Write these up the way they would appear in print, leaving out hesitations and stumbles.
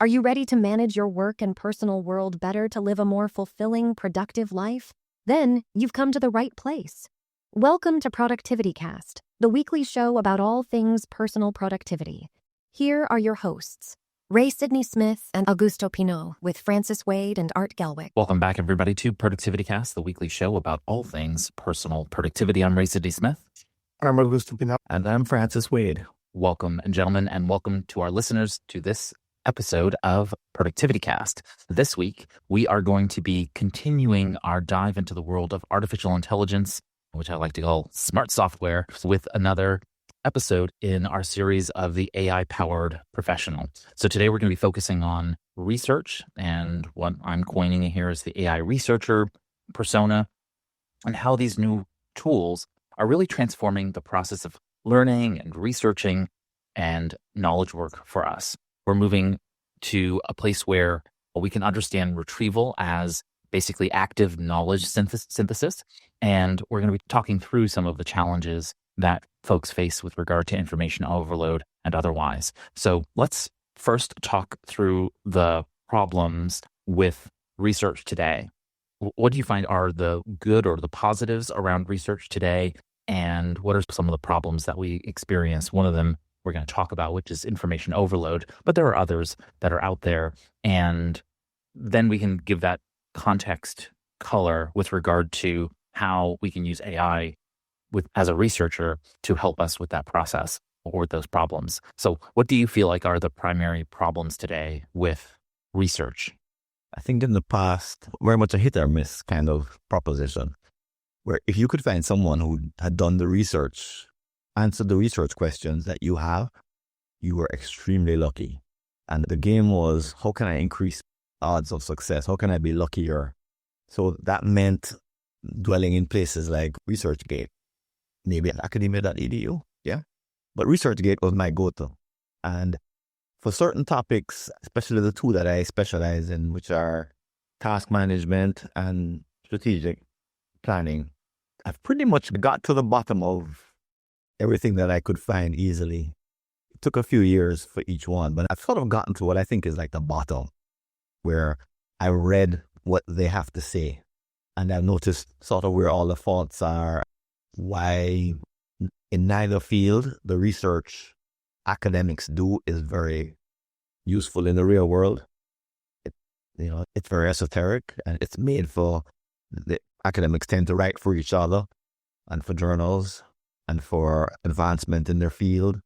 Are you ready to manage your work and personal world better to live a more fulfilling, productive life? Then you've come to the right place. Welcome to Productivity Cast, the weekly show about all things personal productivity. Here are your hosts, Sidney Smith and Augusto Pinaud, with Francis Wade and Art Gelwicks. Welcome back, everybody, to Productivity Cast, the weekly show about all things personal productivity. I'm Sidney Smith. I'm Augusto Pinaud. And I'm Francis Wade. Welcome, gentlemen, and welcome to our listeners to this episode of Productivity Cast. This week, we are going to be continuing our dive into the world of artificial intelligence, which I like to call smart software, with another episode in our series of the AI-powered professional. So today we're going to be focusing on research, and what I'm coining here is the AI researcher persona, and how these new tools are really transforming the process of learning and researching and knowledge work for us. We're moving to a place where we can understand retrieval as basically active knowledge synthesis. And we're going to be talking through some of the challenges that folks face with regard to information overload and otherwise. So let's first talk through the problems with research today. What do you find are the good or the positives around research today? And what are some of the problems that we experience? One of them we're going to talk about, which is information overload, but there are others that are out there. And then we can give that context color with regard to how we can use AI as a researcher to help us with that process or those problems. So what do you feel like are the primary problems today with research? I think in the past, very much a hit or miss kind of proposition, where if you could find someone who had done the research, answered the research questions that you have, you were extremely lucky. And the game was, how can I increase odds of success? How can I be luckier? So that meant dwelling in places like ResearchGate, maybe at Academia.edu, yeah. But ResearchGate was my go-to. And for certain topics, especially the two that I specialize in, which are task management and strategic planning, I've pretty much got to the bottom of everything that I could find easily. It took a few years for each one, but I've sort of gotten to what I think is like the bottom, where I read what they have to say. And I've noticed sort of where all the faults are, why in neither field the research academics do is very useful in the real world. It's very esoteric, and it's made for the academics tend to write for each other and for journals and for advancement in their field.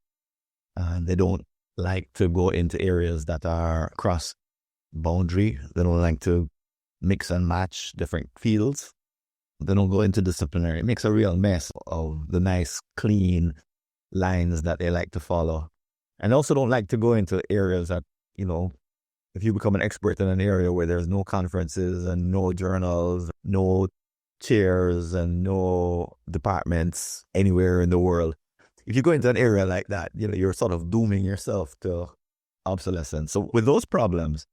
And they don't like to go into areas that are cross boundary. They don't like to mix and match different fields. They don't go into disciplinary. It makes a real mess of the nice, clean lines that they like to follow. And also don't like to go into areas that, if you become an expert in an area where there's no conferences and no journals, no chairs and no departments anywhere in the world. If you go into an area like that, you're sort of dooming yourself to obsolescence. So with those problems,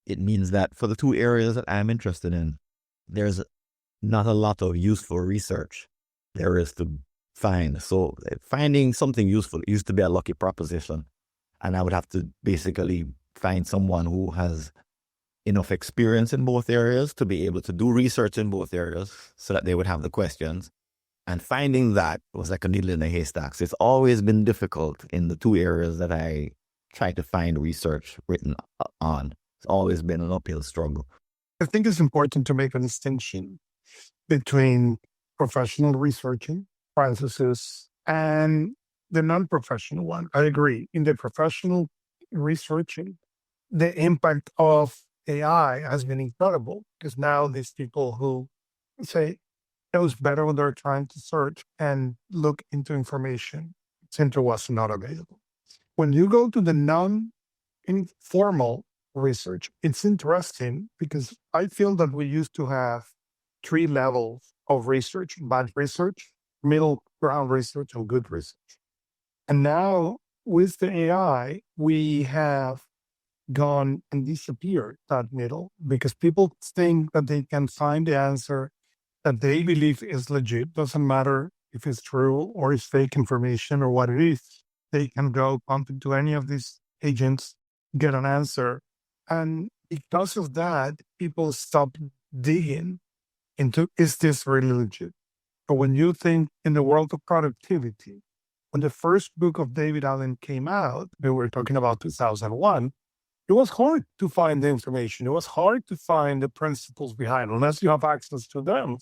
it means that for the two areas that I'm interested in, there's not a lot of useful research there is to find. So finding something useful used to be a lucky proposition. And I would have to basically find someone who has enough experience in both areas to be able to do research in both areas so that they would have the questions. And finding that was like a needle in a haystack. So it's always been difficult in the two areas that I try to find research written on. It's always been an uphill struggle. I think it's important to make a distinction between professional researching processes and the non-professional one. I agree. In the professional researching, the impact of AI has been incredible, because now these people who say knows better when they're trying to search and look into information center was not available. When you go to the non-informal research, it's interesting because I feel that we used to have 3 levels of research: bad research, middle ground research, and good research. And now with the AI, we have gone and disappeared that middle, because people think that they can find the answer that they believe is legit. Doesn't matter if it's true or it's fake information or what it is. They can go pump into any of these agents, get an answer And because of that, people stop digging into, is this really legit? But when you think in the world of productivity, when the first book of David Allen came out, we were talking about 2001, it was hard to find the information. It was hard to find the principles behind, unless you have access to them.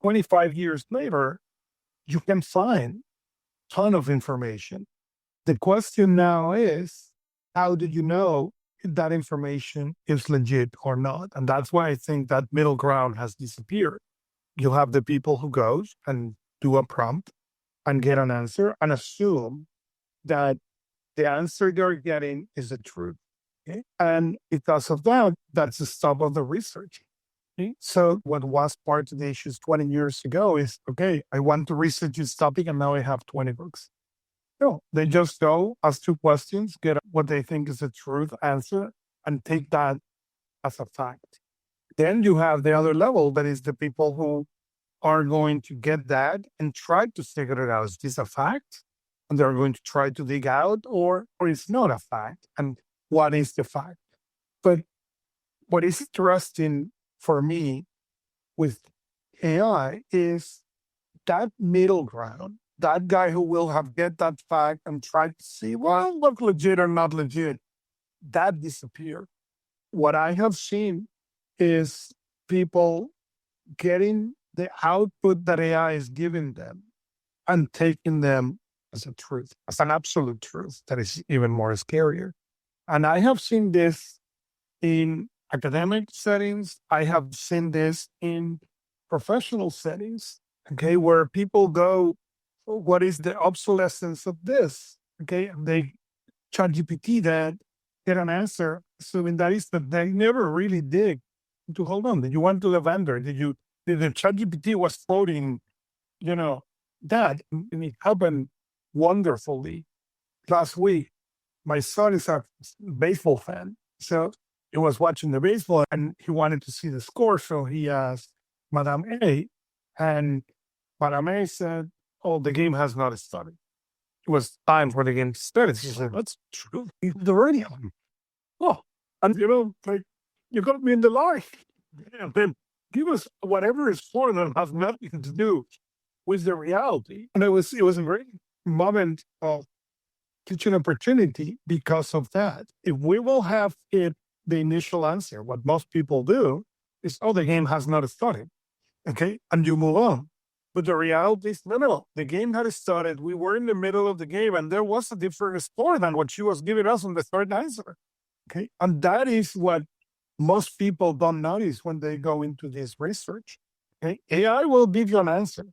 25 years later, you can find a ton of information. The question now is, how do you know if that information is legit or not? And that's why I think that middle ground has disappeared. You have the people who go and do a prompt and get an answer and assume that the answer they're getting is the truth. Okay? And because of that, that's the stop of the research. Okay? So what was part of the issues 20 years ago is, okay, I want to research this topic and now I have 20 books. No, they just go, ask 2 questions, get what they think is the truth answer, and take that as a fact. Then you have the other level, that is the people who are going to get that and try to figure it out. Is this a fact? And they're going to try to dig out, or it's not a fact. And what is the fact? But what is interesting for me with AI is that middle ground, that guy who will get that fact and try to see, well, look legit or not legit, that disappeared. What I have seen is people getting the output that AI is giving them and taking them as a truth, as an absolute truth that is even more scarier. And I have seen this in academic settings. I have seen this in professional settings, okay, where people go, what is the obsolescence of this? Okay, and they ChatGPT that, get an answer, assuming that is that they never really dig to, hold on, did you want to the vendor? Did the ChatGPT was floating, that, and it happened wonderfully last week. My son is a baseball fan, so he was watching the baseball and he wanted to see the score, so he asked Madame A, and Madame A said, oh, the game has not started. It was time for the game to start. She said, that's true. The radio. Oh, and you got me in the line. And then give us whatever is for them has nothing to do with the reality. And it was a very moment of teaching opportunity because of that. If we will have the initial answer, what most people do is, oh, the game has not started. Okay, and you move on. But the reality is, no, the game had started. We were in the middle of the game, and there was a different score than what she was giving us on the third answer. Okay, and that is what most people don't notice when they go into this research. Okay, AI will give you an answer.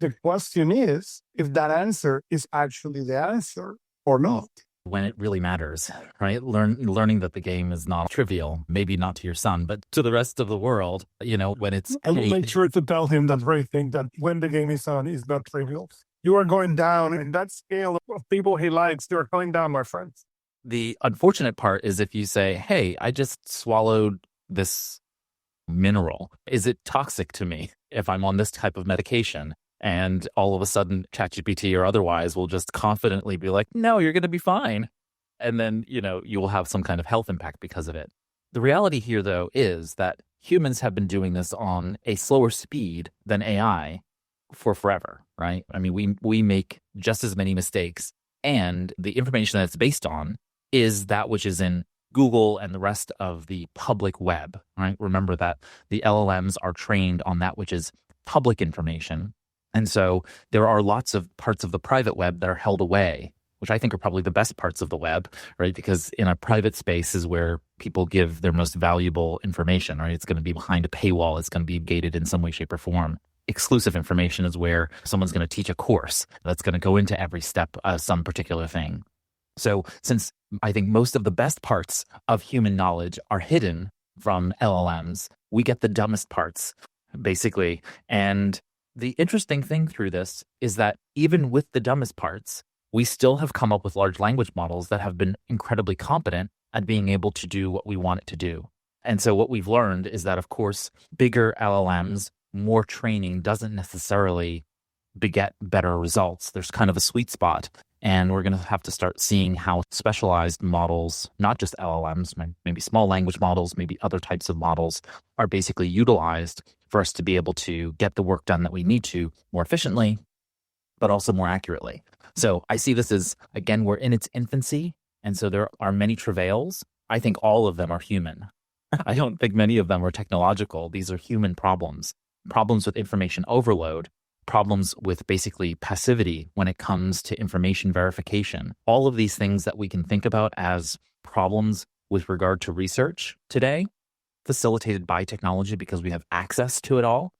The question is if that answer is actually the answer or not. When it really matters, right? Learning that the game is not trivial, maybe not to your son, but to the rest of the world, when it's... I will make sure to tell him that very thing, that when the game is on, is not trivial. You are going down, and that scale of people he likes, they're going down, my friends. The unfortunate part is if you say, hey, I just swallowed this mineral. Is it toxic to me if I'm on this type of medication? And all of a sudden, ChatGPT or otherwise will just confidently be like, no, you're going to be fine. And then, you will have some kind of health impact because of it. The reality here, though, is that humans have been doing this on a slower speed than AI for forever, right? I mean, we make just as many mistakes. And the information that it's based on is that which is in Google and the rest of the public web, right? Remember that the LLMs are trained on that which is public information. And so there are lots of parts of the private web that are held away, which I think are probably the best parts of the web, right? Because in a private space is where people give their most valuable information, right? It's going to be behind a paywall. It's going to be gated in some way, shape, or form. Exclusive information is where someone's going to teach a course that's going to go into every step of some particular thing. So since I think most of the best parts of human knowledge are hidden from LLMs, we get the dumbest parts, basically. And the interesting thing through this is that even with the dumbest parts, we still have come up with large language models that have been incredibly competent at being able to do what we want it to do. And so what we've learned is that, of course, bigger LLMs, more training doesn't necessarily beget better results. There's kind of a sweet spot. And we're going to have to start seeing how specialized models, not just LLMs, maybe small language models, maybe other types of models, are basically utilized for us to be able to get the work done that we need to more efficiently, but also more accurately. So I see this as, again, we're in its infancy. And so there are many travails. I think all of them are human. I don't think many of them are technological. These are human problems with information overload, problems with basically passivity when it comes to information verification. All of these things that we can think about as problems with regard to research today, facilitated by technology because we have access to it all,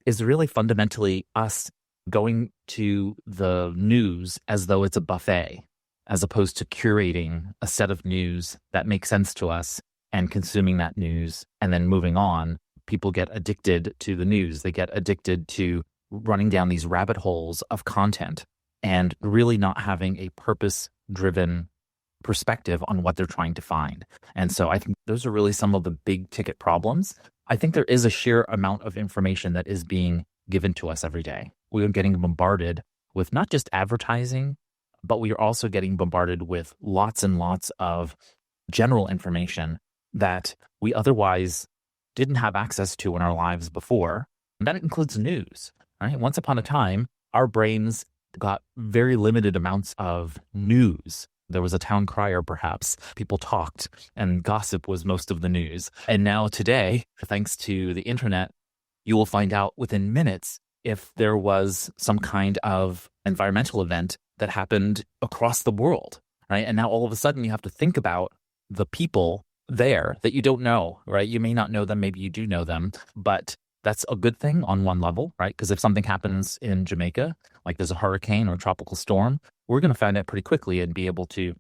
is really fundamentally us going to the news as though it's a buffet, as opposed to curating a set of news that makes sense to us and consuming that news and then moving on. People get addicted to the news. They get addicted to running down these rabbit holes of content and really not having a purpose-driven perspective on what they're trying to find. And so I think those are really some of the big ticket problems. I think there is a sheer amount of information that is being given to us every day. We are getting bombarded with not just advertising, but we are also getting bombarded with lots and lots of general information that we otherwise didn't have access to in our lives before. And that includes news, right? Once upon a time, our brains got very limited amounts of news. There was a town crier, perhaps. People talked, and gossip was most of the news. And now today, thanks to the internet, you will find out within minutes if there was some kind of environmental event that happened across the world, right? And now all of a sudden you have to think about the people there that you don't know, right? You may not know them, maybe you do know them, but that's a good thing on one level, right? Because if something happens in Jamaica, like there's a hurricane or a tropical storm, we're going to find out pretty quickly and be able to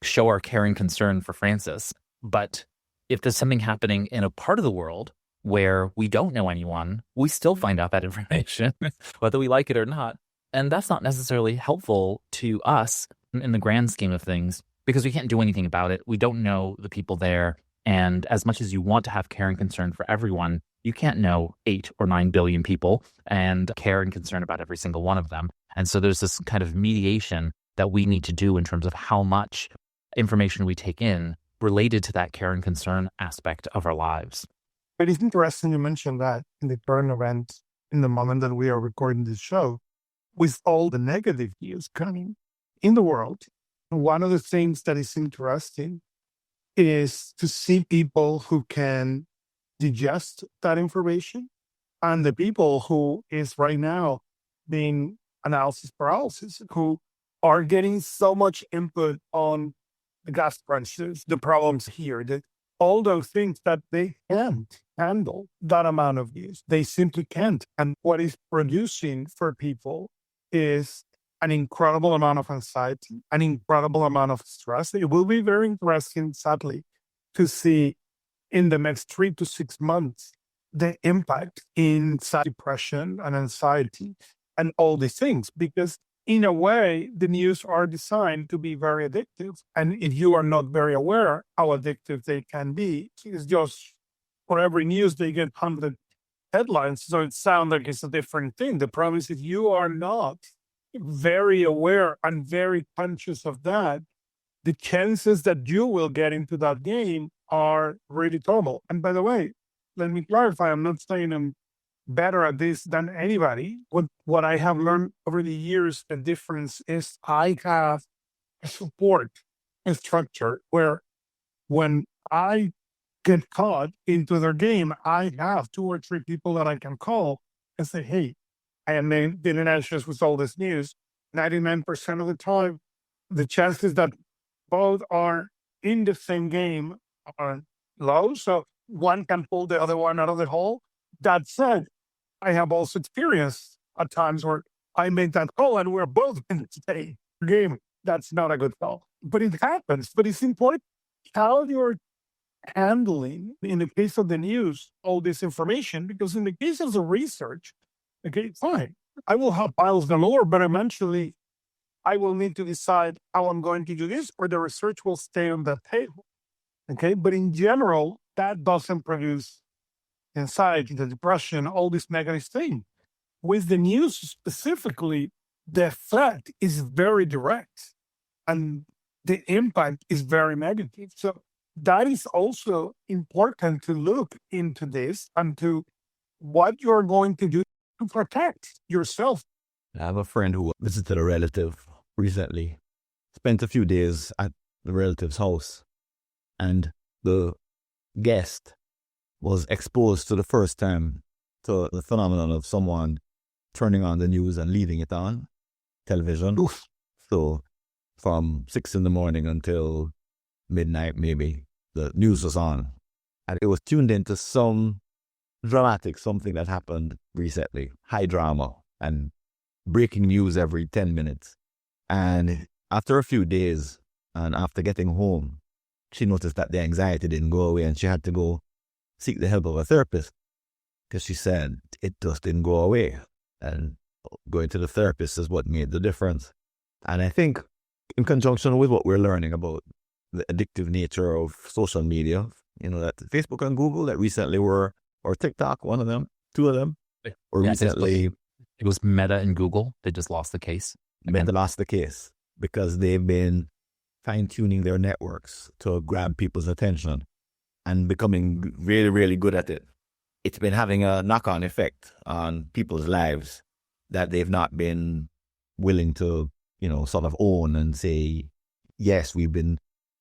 show our caring concern for Francis. But if there's something happening in a part of the world where we don't know anyone, we still find out that information, whether we like it or not. And that's not necessarily helpful to us in the grand scheme of things, because we can't do anything about it. We don't know the people there. And as much as you want to have care and concern for everyone, you can't know 8 or 9 billion people and care and concern about every single one of them. And so there's this kind of mediation that we need to do in terms of how much information we take in related to that care and concern aspect of our lives. But it's interesting you mentioned that in the current event, in the moment that we are recording this show, with all the negative news coming in the world, one of the things that is interesting is to see people who can digest that information and the people who is right now being analysis paralysis, who are getting so much input on the gas prices, the problems here, all those things that they can't handle that amount of news. They simply can't. And what is producing for people is an incredible amount of anxiety, an incredible amount of stress. It will be very interesting, sadly, to see in the next 3 to 6 months the impact in depression and anxiety and all these things, because in a way, the news are designed to be very addictive. And if you are not very aware how addictive they can be, it's just for every news, they get 100 headlines. So it sounds like it's a different thing. The problem is if you are not very aware and very conscious of that, the chances that you will get into that game are really terrible. And by the way, let me clarify, I'm not saying I'm better at this than anybody. What I have learned over the years, the difference is I have a support structure where when I get caught into their game, I have 2 or 3 people that I can call and say, hey, I am been anxious with all this news. 99% of the time, the chances that both are in the same game are low. So one can pull the other one out of the hole. That said, I have also experienced at times where I make that call and we're both in the same game. That's not a good call. But it happens. But it's important how you're handling, in the case of the news, all this information, because in the case of the research, okay, fine, I will have piles galore, but eventually I will need to decide how I'm going to do this, or the research will stay on the table. Okay, but in general, that doesn't produce anxiety, the depression, all these negative things. With the news specifically, the effect is very direct and the impact is very negative. So that is also important to look into this and to what you're going to do to protect yourself. I have a friend who visited a relative recently, spent a few days at the relative's house, and the guest was exposed to the first time to the phenomenon of someone turning on the news and leaving it on television. Oof. So from 6 in the morning until midnight, maybe, the news was on. And it was tuned into some dramatic something that happened recently, high drama and breaking news every 10 minutes. And after a few days and after getting home, she noticed that the anxiety didn't go away and she had to go seek the help of a therapist because she said it just didn't go away. And going to the therapist is what made the difference. And I think in conjunction with what we're learning about the addictive nature of social media, that Facebook and Google that recently were, or TikTok, one of them, two of them, or recently. It was Meta and Google. They just lost the case. Meta lost the case because they've been fine-tuning their networks to grab people's attention and becoming really, really good at it. It's been having a knock-on effect on people's lives that they've not been willing to, sort of own and say, yes, we've been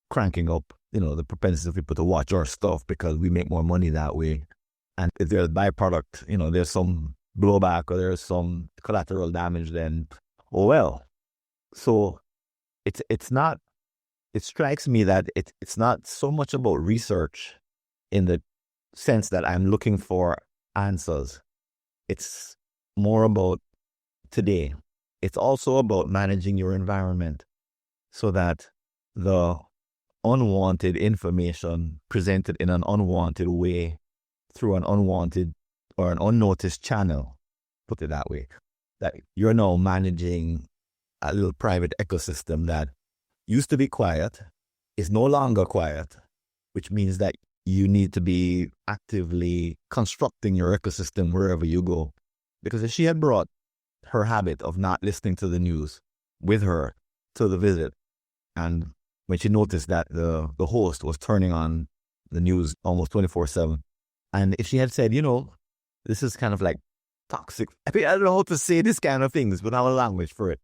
cranking up, the propensity of people to watch our stuff because we make more money that way. And if there's a byproduct, there's some blowback or there's some collateral damage, then, oh well. So it strikes me that it's not so much about research in the sense that I'm looking for answers. It's more about today. It's also about managing your environment so that the unwanted information presented in an unwanted way through an unwanted or an unnoticed channel, put it that way, that you're now managing a little private ecosystem that used to be quiet, is no longer quiet, which means that you need to be actively constructing your ecosystem wherever you go. Because if she had brought her habit of not listening to the news with her to the visit, and when she noticed that the host was turning on the news almost 24/7, and if she had said, this is kind of like toxic. I don't know how to say this kind of things without a language for it.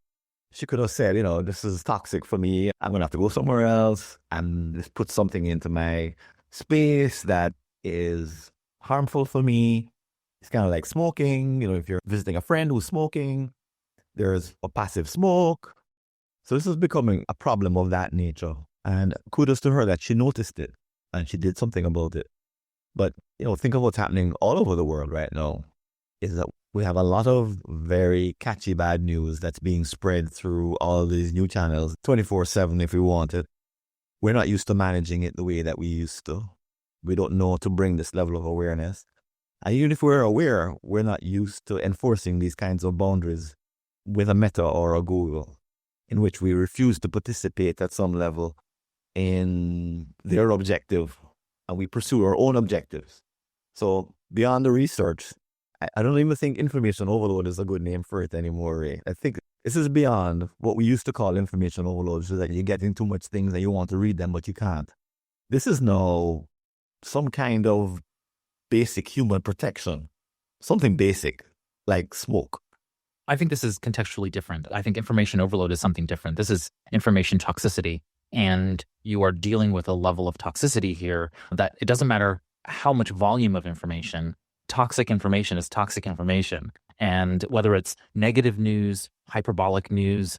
She could have said, this is toxic for me. I'm going to have to go somewhere else and just put something into my space that is harmful for me. It's kind of like smoking. If you're visiting a friend who's smoking, there's a passive smoke. So this is becoming a problem of that nature. And kudos to her that she noticed it and she did something about it. But, think of what's happening all over the world right now is that we have a lot of very catchy bad news that's being spread through all these new channels 24/7 if we want it. We're not used to managing it the way that we used to. We don't know to bring this level of awareness. And even if we're aware, we're not used to enforcing these kinds of boundaries with a Meta or a Google, in which we refuse to participate at some level in their objective and we pursue our own objectives. So beyond the research, I don't even think information overload is a good name for it anymore, Ray. I think this is beyond what we used to call information overload, so that you get into too much things and you want to read them, but you can't. This is now some kind of basic human protection, something basic like smoke. I think this is contextually different. I think information overload is something different. This is information toxicity. And you are dealing with a level of toxicity here that it doesn't matter how much volume of information, toxic information is toxic information. And whether it's negative news, hyperbolic news,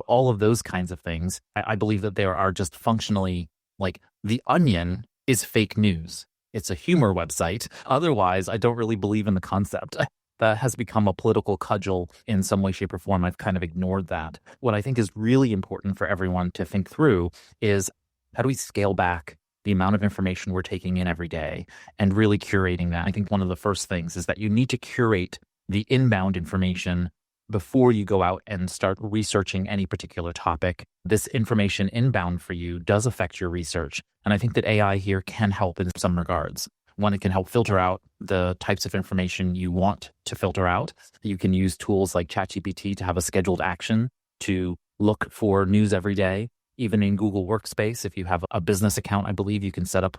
all of those kinds of things, I believe that there are just functionally, like The Onion is fake news. It's a humor website. Otherwise, I don't really believe in the concept. That has become a political cudgel in some way, shape, or form. I've kind of ignored that. What I think is really important for everyone to think through is how do we scale back the amount of information we're taking in every day and really curating that. I think one of the first things is that you need to curate the inbound information before you go out and start researching any particular topic. This information inbound for you does affect your research. And I think that AI here can help in some regards. One, it can help filter out the types of information you want to filter out. You can use tools like ChatGPT to have a scheduled action to look for news every day. Even in Google Workspace, if you have a business account, I believe you can set up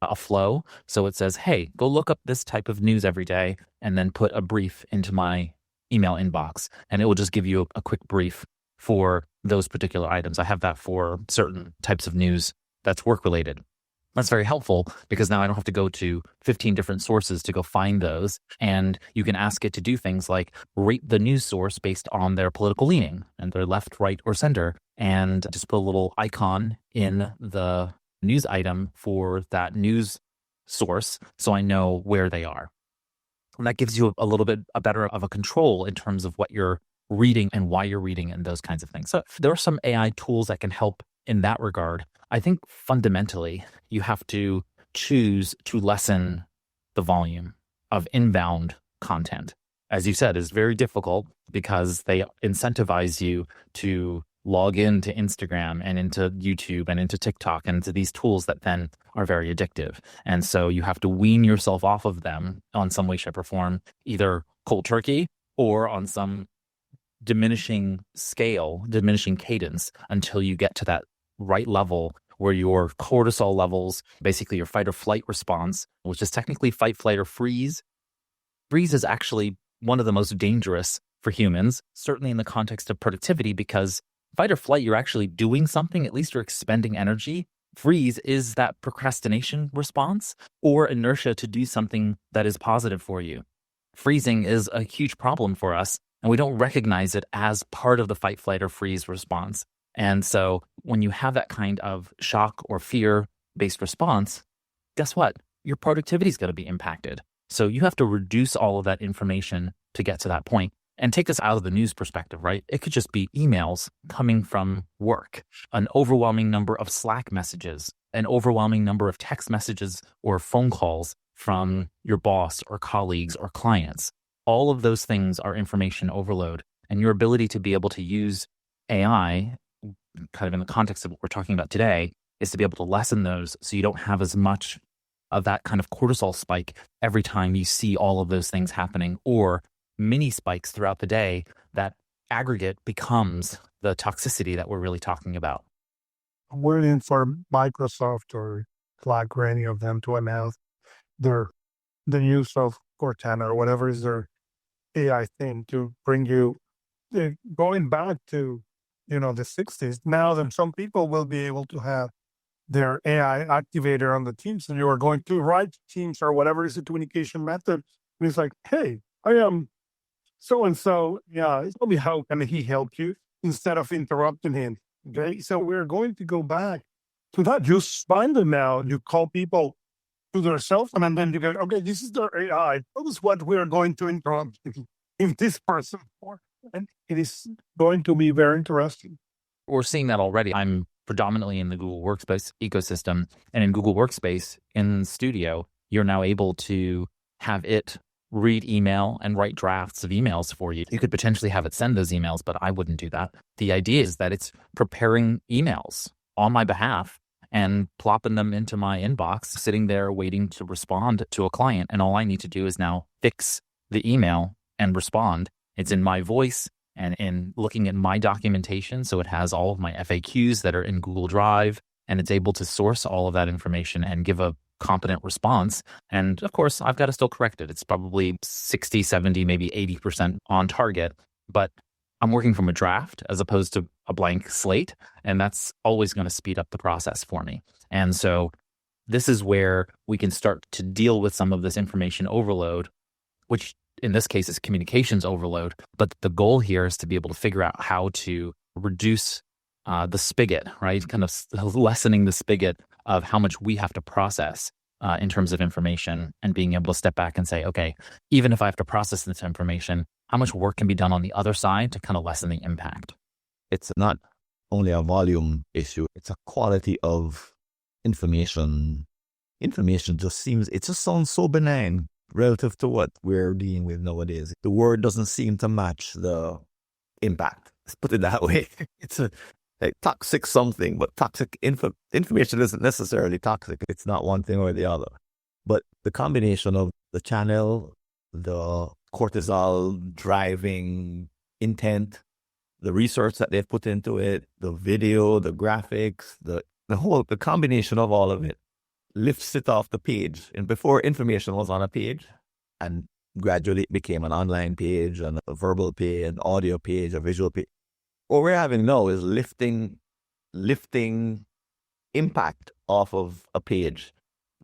a flow. So it says, hey, go look up this type of news every day and then put a brief into my email inbox. And it will just give you a quick brief for those particular items. I have that for certain types of news that's work related. That's very helpful because now I don't have to go to 15 different sources to go find those. And you can ask it to do things like rate the news source based on their political leaning and their left, right, or center, and just put a little icon in the news item for that news source so I know where they are. And that gives you a little bit better of a control in terms of what you're reading and why you're reading and those kinds of things. So there are some AI tools that can help in that regard. I think fundamentally you have to choose to lessen the volume of inbound content. As you said, is very difficult because they incentivize you to log into Instagram and into YouTube and into TikTok and into these tools that then are very addictive. And so you have to wean yourself off of them on some way, shape, or form, either cold turkey or on some diminishing scale, diminishing cadence until you get to that right level where your cortisol levels, basically your fight or flight response, which is technically fight, flight, or freeze. Freeze is actually one of the most dangerous for humans, certainly in the context of productivity, because fight or flight, you're actually doing something, at least you're expending energy. Freeze is that procrastination response or inertia to do something that is positive for you. Freezing is a huge problem for us, and we don't recognize it as part of the fight, flight, or freeze response. And so when you have that kind of shock or fear-based response, guess what? Your productivity is going to be impacted. So you have to reduce all of that information to get to that point. And take this out of the news perspective, right? It could just be emails coming from work, an overwhelming number of Slack messages, an overwhelming number of text messages or phone calls from your boss or colleagues or clients. All of those things are information overload. And your ability to be able to use AI, kind of in the context of what we're talking about today, is to be able to lessen those so you don't have as much of that kind of cortisol spike every time you see all of those things happening, or mini spikes throughout the day that aggregate becomes the toxicity that we're really talking about. I'm waiting for Microsoft or Slack or any of them to announce the use of Cortana or whatever is their AI thing to bring you, going back to, the 60s. Now that some people will be able to have their AI activator on the Teams, and you are going to write Teams or whatever is the communication method. And it's like, hey, I am so-and-so, tell me how can he help you instead of interrupting him. Okay, so we're going to go back to that. You find them now, you call people to their cell phone, and then you go, okay, this is their AI. That is what we're going to interrupt if this person for. And it is going to be very interesting. We're seeing that already. I'm predominantly in the Google Workspace ecosystem, and in Google Workspace in Studio, you're now able to have it read email and write drafts of emails for you. You could potentially have it send those emails, but I wouldn't do that. The idea is that it's preparing emails on my behalf and plopping them into my inbox, sitting there waiting to respond to a client. And all I need to do is now fix the email and respond. It's in my voice and in looking at my documentation. So it has all of my FAQs that are in Google Drive, and it's able to source all of that information and give a competent response. And of course, I've got to still correct it. It's probably 60, 70, maybe 80% on target, but I'm working from a draft as opposed to a blank slate. And that's always going to speed up the process for me. And so this is where we can start to deal with some of this information overload, which in this case is communications overload. But the goal here is to be able to figure out how to reduce the spigot, right? Kind of lessening the spigot of how much we have to process in terms of information, and being able to step back and say, okay, even if I have to process this information, how much work can be done on the other side to kind of lessen the impact? It's not only a volume issue, it's a quality of information. Information just sounds so benign relative to what we're dealing with nowadays. The word doesn't seem to match the impact. Let's put it that way. It's a toxic something, but toxic information isn't necessarily toxic. It's not one thing or the other. But the combination of the channel, the cortisol driving intent, the research that they've put into it, the video, the graphics, the combination of all of it lifts it off the page. And before, information was on a page, and gradually it became an online page and a verbal page, an audio page, a visual page. What we're having now is lifting impact off of a page.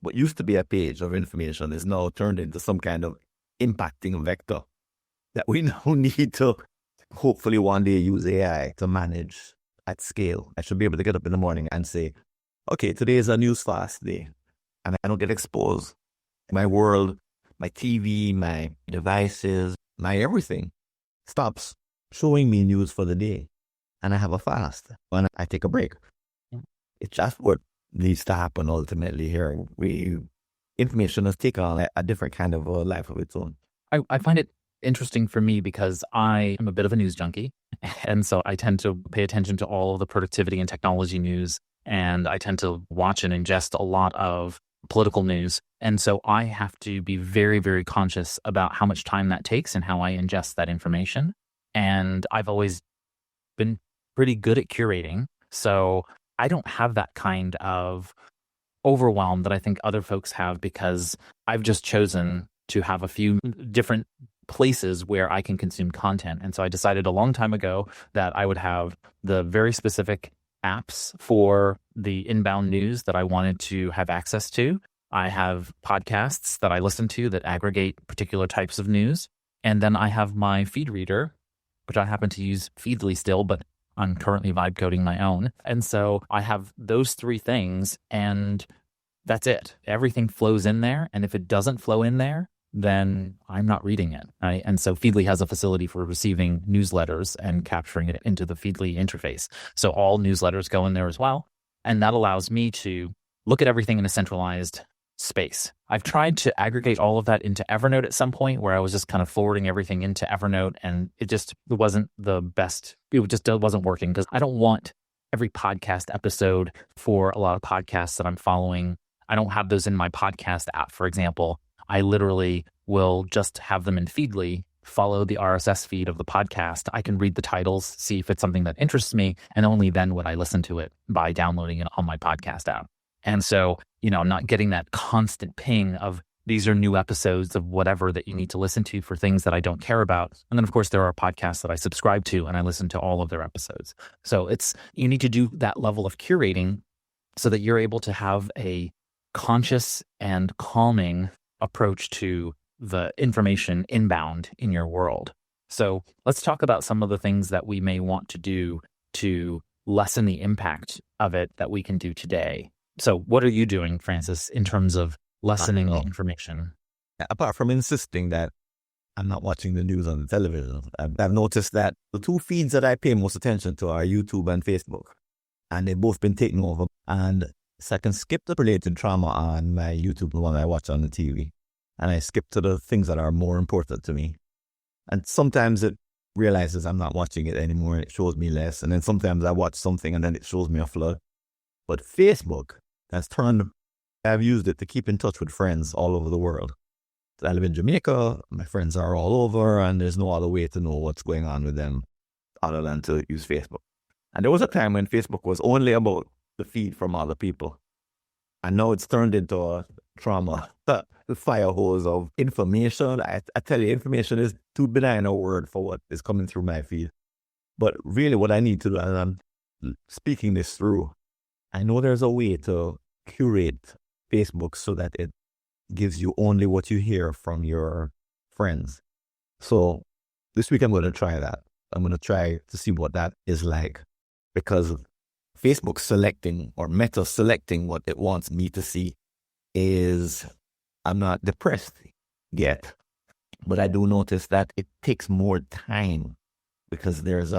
What used to be a page of information is now turned into some kind of impacting vector that we now need to hopefully one day use AI to manage at scale. I should be able to get up in the morning and say, okay, today is a news fast day, and I don't get exposed. My world, my TV, my devices, my everything stops showing me news for the day, and I have a fast when I take a break. It's just what needs to happen ultimately here. Information has taken on a different kind of a life of its own. I find it interesting for me because I am a bit of a news junkie. And so I tend to pay attention to all of the productivity and technology news. And I tend to watch and ingest a lot of political news. And so I have to be very, very conscious about how much time that takes and how I ingest that information. And I've always been pretty good at curating. So I don't have that kind of overwhelm that I think other folks have, because I've just chosen to have a few different places where I can consume content. And so I decided a long time ago that I would have the very specific apps for the inbound news that I wanted to have access to. I have podcasts that I listen to that aggregate particular types of news. And then I have my feed reader, which I happen to use Feedly still, but I'm currently vibe coding my own. And so I have those three things, and that's it. Everything flows in there. And if it doesn't flow in there, then I'm not reading it. Right? And so Feedly has a facility for receiving newsletters and capturing it into the Feedly interface. So all newsletters go in there as well. And that allows me to look at everything in a centralized space. I've tried to aggregate all of that into Evernote at some point, where I was just kind of forwarding everything into Evernote, and it wasn't the best. It just wasn't working, because I don't want every podcast episode for a lot of podcasts that I'm following. I don't have those in my podcast app, for example. I literally will just have them in Feedly, follow the RSS feed of the podcast. I can read the titles, see if it's something that interests me, and only then would I listen to it by downloading it on my podcast app. And so, I'm not getting that constant ping of these are new episodes of whatever that you need to listen to for things that I don't care about. And then, of course, there are podcasts that I subscribe to, and I listen to all of their episodes. So you need to do that level of curating so that you're able to have a conscious and calming approach to the information inbound in your world. So let's talk about some of the things that we may want to do to lessen the impact of it that we can do today. So what are you doing, Francis, in terms of lessening the information? Apart from insisting that I'm not watching the news on the television, I've noticed that the two feeds that I pay most attention to are YouTube and Facebook, and they've both been taken over. And so I can skip the related trauma on my YouTube, the one I watch on the TV, and I skip to the things that are more important to me. And sometimes it realizes I'm not watching it anymore, and it shows me less. And then sometimes I watch something and then it shows me a flood. But Facebook has I've used it to keep in touch with friends all over the world. I live in Jamaica, my friends are all over, and there's no other way to know what's going on with them other than to use Facebook. And there was a time when Facebook was only about the feed from other people. And now it's turned into a trauma, the fire hose of information. I tell you, information is too benign a word for what is coming through my feed. But really what I need to do, and I'm speaking this through, I know there's a way to curate Facebook so that it gives you only what you hear from your friends. So this week I'm going to try that. I'm going to try to see what that is like, because Facebook selecting or Meta selecting what it wants me to see I'm not depressed yet, but I do notice that it takes more time, because there's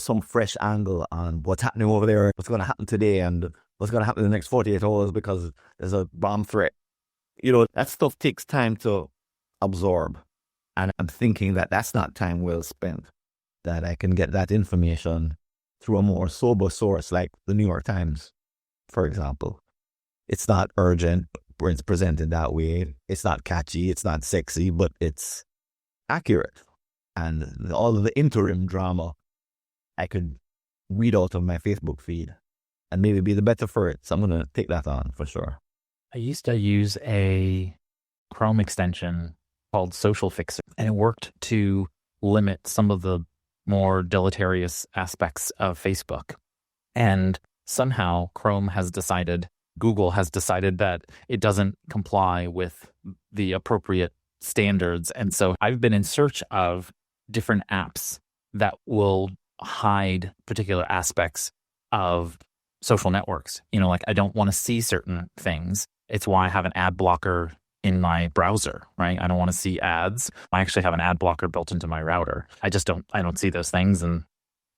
some fresh angle on what's happening over there, what's going to happen today, and what's going to happen in the next 48 hours because there's a bomb threat. That stuff takes time to absorb. And I'm thinking that that's not time well spent, that I can get that information through a more sober source like the New York Times, for example. It's not urgent. when it's presented that way. It's not catchy, it's not sexy, but it's accurate. And all of the interim drama I could read out of my Facebook feed and maybe be the better for it. So I'm going to take that on for sure. I used to use a Chrome extension called Social Fixer, and it worked to limit some of the more deleterious aspects of Facebook. And somehow Google has decided that it doesn't comply with the appropriate standards. And so I've been in search of different apps that will hide particular aspects of social networks. Like I don't want to see certain things. It's why I have an ad blocker in my browser, right? I don't want to see ads. I actually have an ad blocker built into my router. I don't see those things, and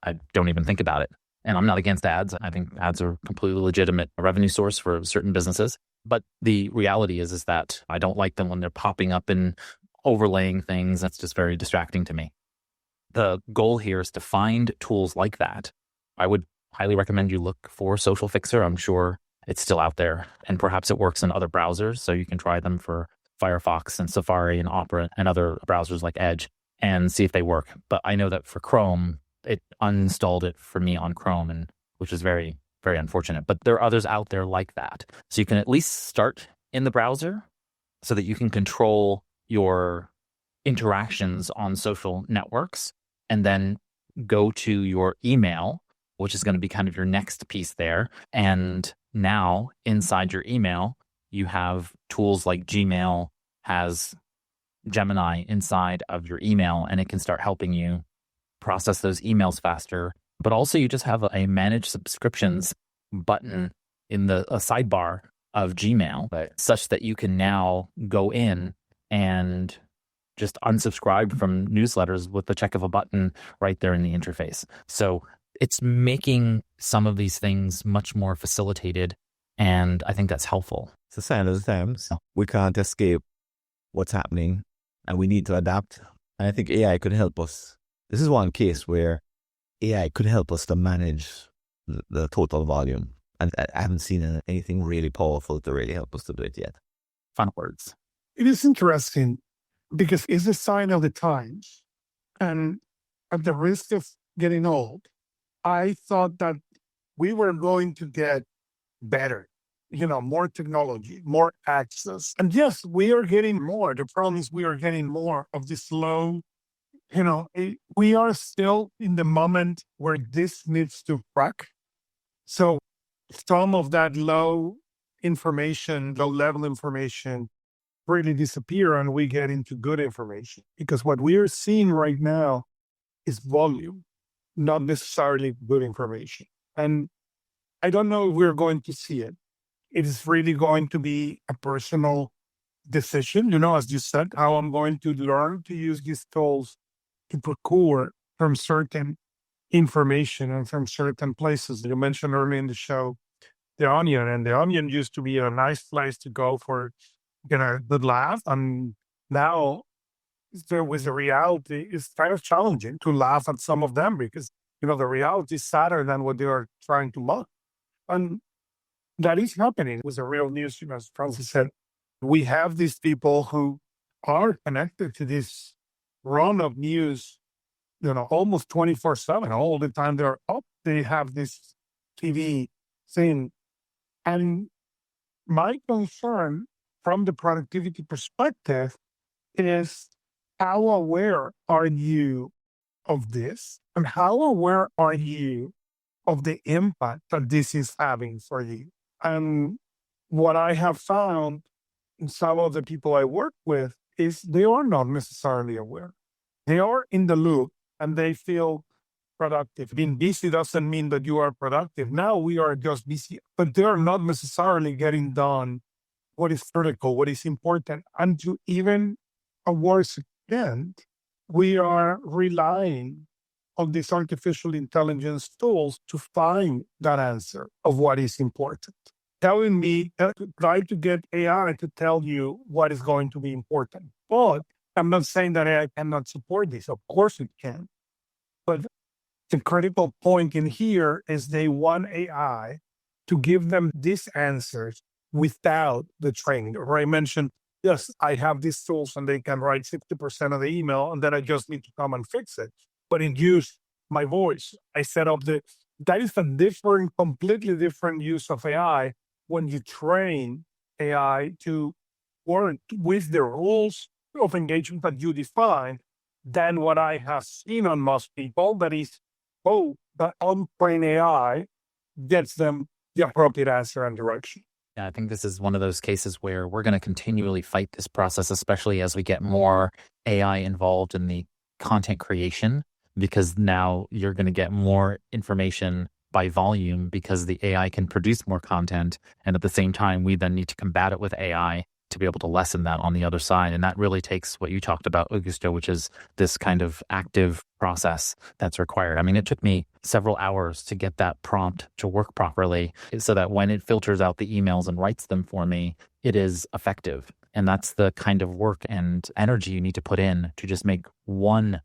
I don't even think about it. And I'm not against ads. I think ads are a completely legitimate revenue source for certain businesses. But the reality is that I don't like them when they're popping up and overlaying things. That's just very distracting to me. The goal here is to find tools like that. I would highly recommend you look for Social Fixer. I'm sure it's still out there, and perhaps it works in other browsers. So you can try them for Firefox and Safari and Opera and other browsers like Edge and see if they work. But I know that for Chrome, it uninstalled it for me on Chrome, and which is very, very unfortunate. But there are others out there like that. So you can at least start in the browser so that you can control your interactions on social networks, and then go to your email, which is going to be kind of your next piece there. And now inside your email, you have tools like Gmail has Gemini inside of your email, and it can start helping you process those emails faster. But also you just have a manage subscriptions button in the sidebar of Gmail, such that you can now go in and just unsubscribe from newsletters with the check of a button right there in the interface. So it's making some of these things much more facilitated, and I think that's helpful. It's a sign of the times. We can't escape what's happening, and we need to adapt. And I think AI could help us. This is one case where AI could help us to manage the total volume. And I haven't seen anything really powerful to really help us to do it yet. Final words. It is interesting because it's a sign of the times. And at the risk of getting old, I thought that we were going to get better, more technology, more access. And yes, we are getting more. The problem is we are getting more of this low, we are still in the moment where this needs to crack. So some of that low level information really disappear, and we get into good information. Because what we are seeing right now is volume, not necessarily good information. And I don't know if we're going to see it. It is really going to be a personal decision, as you said, how I'm going to learn to use these tools to procure from certain information and from certain places. You mentioned earlier in the show, The Onion, and The Onion used to be a nice place to go for, the laugh. And now with the reality, it's kind of challenging to laugh at some of them because, the reality is sadder than what they are trying to mock. And that is happening with the real news. As Francis said, we have these people who are connected to this run of news, almost 24/7. All the time they're up, they have this TV thing. And my concern from the productivity perspective is, how aware are you of this? And how aware are you of the impact that this is having for you? And what I have found in some of the people I work with is they are not necessarily aware. They are in the loop and they feel productive. Being busy doesn't mean that you are productive. Now we are just busy, but they are not necessarily getting done what is critical, what is important. And to even a worse extent, we are relying on these artificial intelligence tools to find that answer of what is important. Telling me, try to get AI to tell you what is going to be important. But I'm not saying that AI cannot support this. Of course it can. But the critical point in here is they want AI to give them these answers without the training. Or I mentioned, yes, I have these tools and they can write 60% of the email, and then I just need to come and fix it. But it used my voice. I set up that is a completely different use of AI when you train AI to work with the rules of engagement that you define than what I have seen on most people. That is, the untrained AI gets them the appropriate answer and direction. Yeah, I think this is one of those cases where we're going to continually fight this process, especially as we get more AI involved in the content creation, because now you're going to get more information by volume because the AI can produce more content. And at the same time, we then need to combat it with AI to be able to lessen that on the other side. And that really takes what you talked about, Augusto, which is this kind of active process that's required. I mean, it took me several hours to get that prompt to work properly so that when it filters out the emails and writes them for me, it is effective. And that's the kind of work and energy you need to put in to just make one,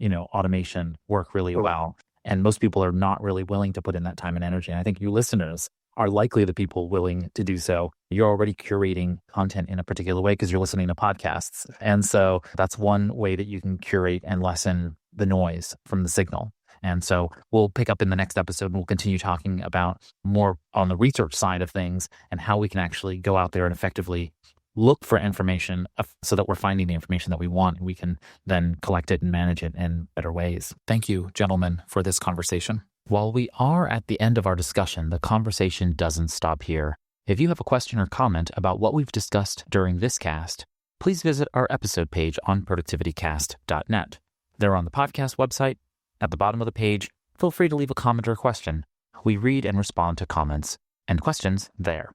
automation work really well. And most people are not really willing to put in that time and energy. And I think you listeners are likely the people willing to do so. You're already curating content in a particular way because you're listening to podcasts. And so that's one way that you can curate and lessen the noise from the signal. And so we'll pick up in the next episode and we'll continue talking about more on the research side of things and how we can actually go out there and effectively look for information so that we're finding the information that we want, and we can then collect it and manage it in better ways. Thank you, gentlemen, for this conversation. While we are at the end of our discussion, the conversation doesn't stop here. If you have a question or comment about what we've discussed during this cast, please visit our episode page on productivitycast.net. They're on the podcast website. At the bottom of the page, feel free to leave a comment or question. We read and respond to comments and questions there.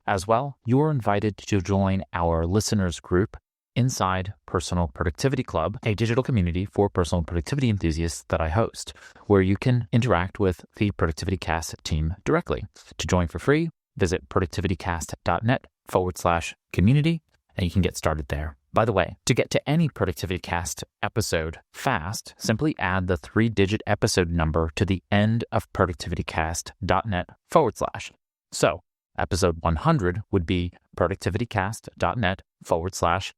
As well, you are invited to join our listeners group inside Personal Productivity Club, a digital community for personal productivity enthusiasts that I host, where you can interact with the Productivity Cast team directly. To join for free, visit productivitycast.net/community, and you can get started there. By the way, to get to any Productivity Cast episode fast, simply add the 3-digit episode number to the end of productivitycast.net/. So, episode 100 would be productivitycast.net/100.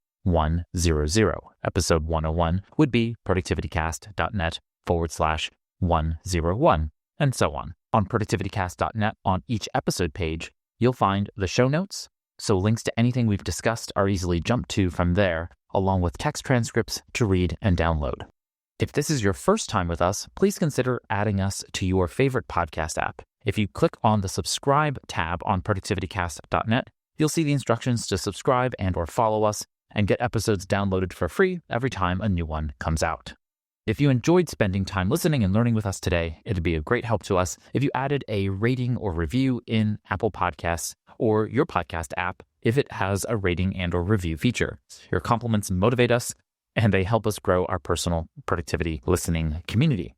Episode 101 would be productivitycast.net/101, and so on. On productivitycast.net, on each episode page, you'll find the show notes, so links to anything we've discussed are easily jumped to from there, along with text transcripts to read and download. If this is your first time with us, please consider adding us to your favorite podcast app. If you click on the subscribe tab on productivitycast.net, you'll see the instructions to subscribe and or follow us and get episodes downloaded for free every time a new one comes out. If you enjoyed spending time listening and learning with us today, it'd be a great help to us if you added a rating or review in Apple Podcasts or your podcast app if it has a rating and or review feature. Your compliments motivate us and they help us grow our personal productivity listening community.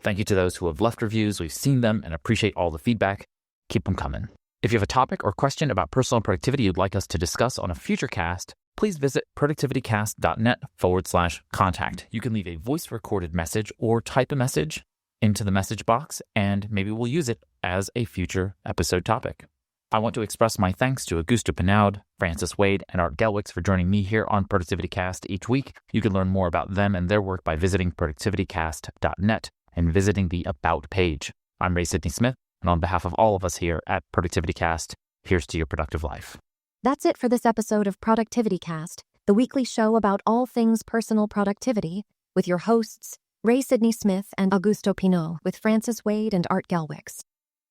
Thank you to those who have left reviews. We've seen them and appreciate all the feedback. Keep them coming. If you have a topic or question about personal productivity you'd like us to discuss on a future cast, please visit productivitycast.net/contact. You can leave a voice recorded message or type a message into the message box, and maybe we'll use it as a future episode topic. I want to express my thanks to Augusto Pinaud, Francis Wade, and Art Gelwicks for joining me here on ProductivityCast each week. You can learn more about them and their work by visiting productivitycast.net and visiting the About page. I'm Sidney Smith, and on behalf of all of us here at ProductivityCast, here's to your productive life. That's it for this episode of Productivity Cast, the weekly show about all things personal productivity, with your hosts, Sidney Smith and Augusto Pinaud, with Francis Wade and Art Gelwicks.